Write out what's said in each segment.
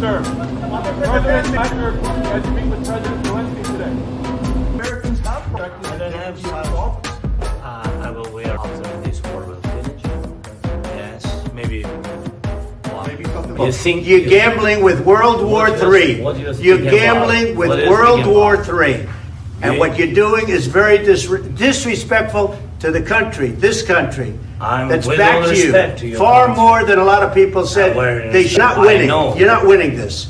sir. President, Dr. Putin, as you meet with President Zelensky today. Americans have protected I don't have the some. office. I will wear after this war will finish. Yes, maybe. Maybe something You think You're gambling with World War III. what do you think You're about- gambling with what do you World think War about- III. And Yeah. what you're doing is very disrespectful to the country, this country. I'm That's with back all to respect to you. your Far country. more than a lot of people said. very They're not respect. I winning. know. You're not winning this.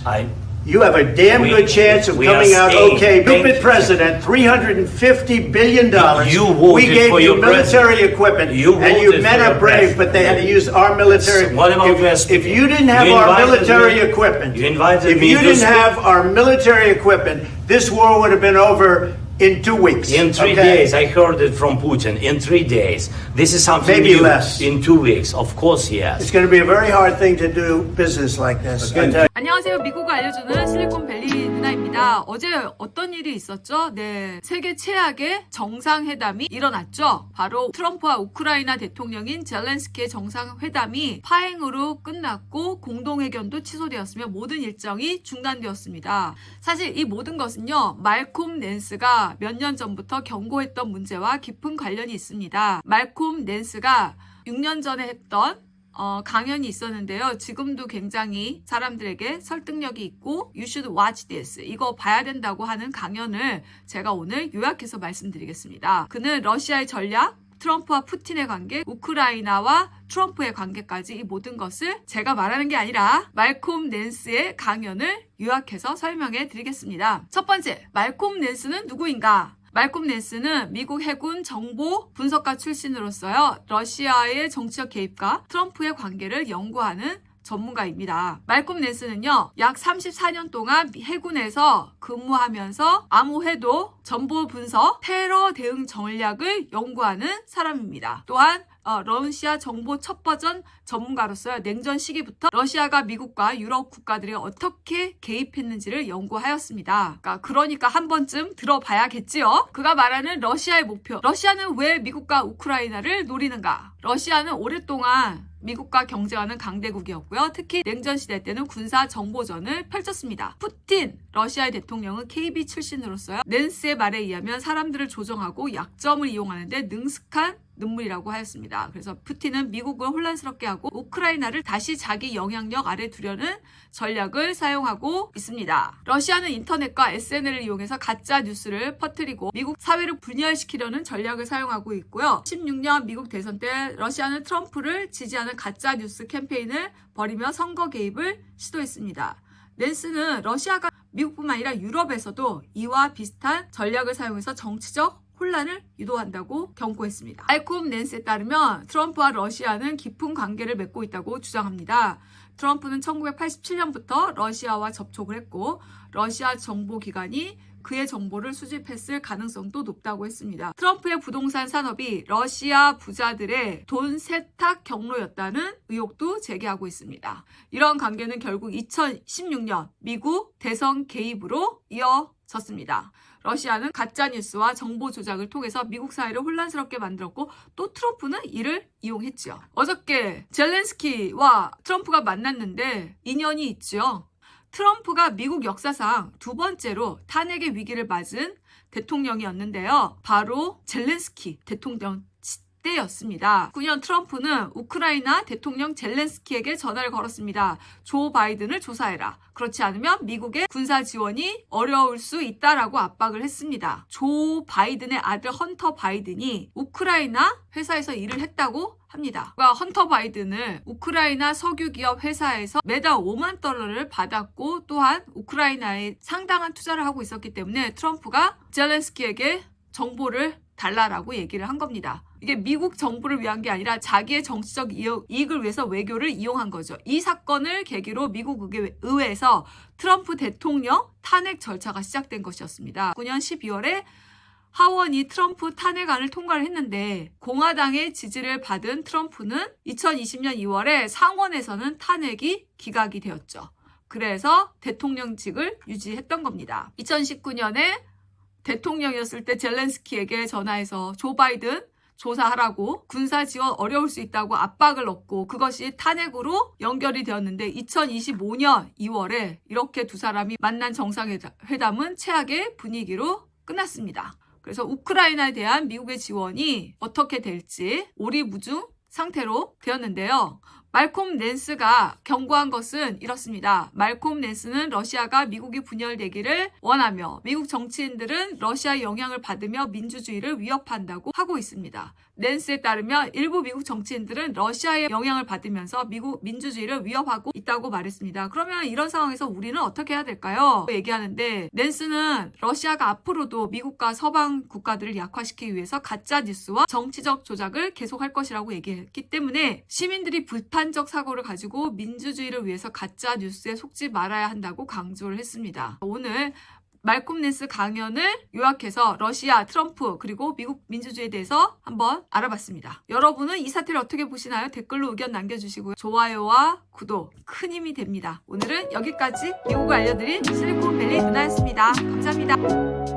You have a damn We- good chance of we are coming out staying. okay. Thank Stupid you. president, $350 billion. You voted we gave for you your military president. equipment, You and you voted men for are your brave, but they had to use our military. What about if, West if people? you didn't have You our invited military me- equipment, you invited if me you to didn't speak. have our military equipment, this war would have been over in 2 weeks. In 3 okay? days, I heard it from Putin. In 3 days, this is something Maybe new. less. In 2 weeks, of course, yes. It's going to be a very hard thing to do business like this. I tell you. 안녕하세요. 미국을 알려주는 실리콘밸리 누나입니다. 어제 어떤 일이 있었죠? 네, 세계 최악의 정상회담이 일어났죠. 바로 트럼프와 우크라이나 대통령인 젤렌스키의 정상회담이 파행으로 끝났고 공동회견도 취소되었으며 모든 일정이 중단되었습니다. 사실 이 모든 것은요, 말콤 낸스가 몇 년 전부터 경고했던 문제와 깊은 관련이 있습니다. 말콤 낸스가 6년 전에 했던 강연이 있었는데요. 지금도 굉장히 사람들에게 설득력이 있고 You should watch this. 이거 봐야 된다고 하는 강연을 제가 오늘 요약해서 말씀드리겠습니다. 그는 러시아의 전략, 트럼프와 푸틴의 관계, 우크라이나와 트럼프의 관계까지 이 모든 것을 제가 말하는 게 아니라 말콤 낸스의 강연을 요약해서 설명해 드리겠습니다. 첫 번째, 말콤 낸스는 누구인가? 말콤 낸스는 미국 해군 정보 분석가 출신으로서요, 러시아의 정치적 개입과 트럼프의 관계를 연구하는 전문가입니다. 말콤 낸스는요, 약 34년 동안 해군에서 근무하면서 암호해도, 정보 분석, 테러 대응 전략을 연구하는 사람입니다. 또한 러시아 정보 첫 버전 전문가로서요, 냉전 시기부터 러시아가 미국과 유럽 국가들이 어떻게 개입했는지를 연구하였습니다. 그러니까 한 번쯤 들어봐야겠지요. 그가 말하는 러시아의 목표. 러시아는 왜 미국과 우크라이나를 노리는가? 러시아는 오랫동안 미국과 경쟁하는 강대국이었고요. 특히 냉전 시대 때는 군사 정보전을 펼쳤습니다. 푸틴 러시아의 대통령은 KB 출신으로서요, 낸스의 말에 의하면 사람들을 조정하고 약점을 이용하는데 능숙한 눈물이라고 하였습니다. 그래서 푸틴은 미국을 혼란스럽게 하고 우크라이나를 다시 자기 영향력 아래 두려는 전략을 사용하고 있습니다. 러시아는 인터넷과 SNS를 이용해서 가짜 뉴스를 퍼뜨리고 미국 사회를 분열시키려는 전략을 사용하고 있고요. 16년 미국 대선 때 러시아는 트럼프를 지지하는 가짜 뉴스 캠페인을 벌이며 선거 개입을 시도했습니다. 낸스는 러시아가 미국뿐만 아니라 유럽에서도 이와 비슷한 전략을 사용해서 정치적 혼란을 유도한다고 경고했습니다. 말콤 낸스에 따르면 트럼프와 러시아는 깊은 관계를 맺고 있다고 주장합니다. 트럼프는 1987년부터 러시아와 접촉을 했고 러시아 정보기관이 그의 정보를 수집했을 가능성도 높다고 했습니다. 트럼프의 부동산 산업이 러시아 부자들의 돈 세탁 경로였다는 의혹도 제기하고 있습니다. 이런 관계는 결국 2016년 미국 대선 개입으로 이어졌습니다. 러시아는 가짜뉴스와 정보 조작을 통해서 미국 사회를 혼란스럽게 만들었고 또 트럼프는 이를 이용했죠. 어저께 젤렌스키와 트럼프가 만났는데 인연이 있죠. 트럼프가 미국 역사상 두 번째로 탄핵의 위기를 맞은 대통령이었는데요. 바로 젤렌스키 대통령 때였습니다. 9년 트럼프는 우크라이나 대통령 젤렌스키에게 전화를 걸었습니다. 조 바이든을 조사해라. 그렇지 않으면 미국의 군사 지원이 어려울 수 있다라고 압박을 했습니다. 조 바이든의 아들 헌터 바이든이 우크라이나 회사에서 일을 했다고 합니다. 헌터 바이든을 우크라이나 석유기업 회사에서 매달 $50,000를 받았고 또한 우크라이나에 상당한 투자를 하고 있었기 때문에 트럼프가 젤렌스키에게 정보를 달라라고 얘기를 한 겁니다. 이게 미국 정부를 위한 게 아니라 자기의 정치적 이익을 위해서 외교를 이용한 거죠. 이 사건을 계기로 미국 의회에서 트럼프 대통령 탄핵 절차가 시작된 것이었습니다. 9년 12월에 하원이 트럼프 탄핵안을 통과를 했는데 공화당의 지지를 받은 트럼프는 2020년 2월에 상원에서는 탄핵이 기각이 되었죠. 그래서 대통령직을 유지했던 겁니다. 2019년에 대통령이었을 때 젤렌스키에게 전화해서 조 바이든 조사하라고 군사 지원 어려울 수 있다고 압박을 넣고 그것이 탄핵으로 연결이 되었는데 2025년 2월에 이렇게 두 사람이 만난 정상회담은 최악의 분위기로 끝났습니다. 그래서 우크라이나에 대한 미국의 지원이 어떻게 될지 오리무중 상태로 되었는데요. 말콤 낸스가 경고한 것은 이렇습니다. 말콤 낸스는 러시아가 미국이 분열되기를 원하며 미국 정치인들은 러시아의 영향을 받으며 민주주의를 위협한다고 하고 있습니다. 낸스에 따르면 일부 미국 정치인들은 러시아의 영향을 받으면서 미국 민주주의를 위협하고 있다고 말했습니다. 그러면 이런 상황에서 우리는 어떻게 해야 될까요? 얘기하는데 낸스는 러시아가 앞으로도 미국과 서방 국가들을 약화시키기 위해서 가짜 뉴스와 정치적 조작을 계속할 것이라고 얘기했기 때문에 시민들이 비판적 사고를 가지고 민주주의를 위해서 가짜 뉴스에 속지 말아야 한다고 강조를 했습니다. 오늘 말콤 낸스 강연을 요약해서 러시아, 트럼프, 그리고 미국 민주주의에 대해서 한번 알아봤습니다. 여러분은 이 사태를 어떻게 보시나요? 댓글로 의견 남겨주시고요. 좋아요와 구독 큰 힘이 됩니다. 오늘은 여기까지 미국을 알려드린 실리콘밸리 누나였습니다. 감사합니다.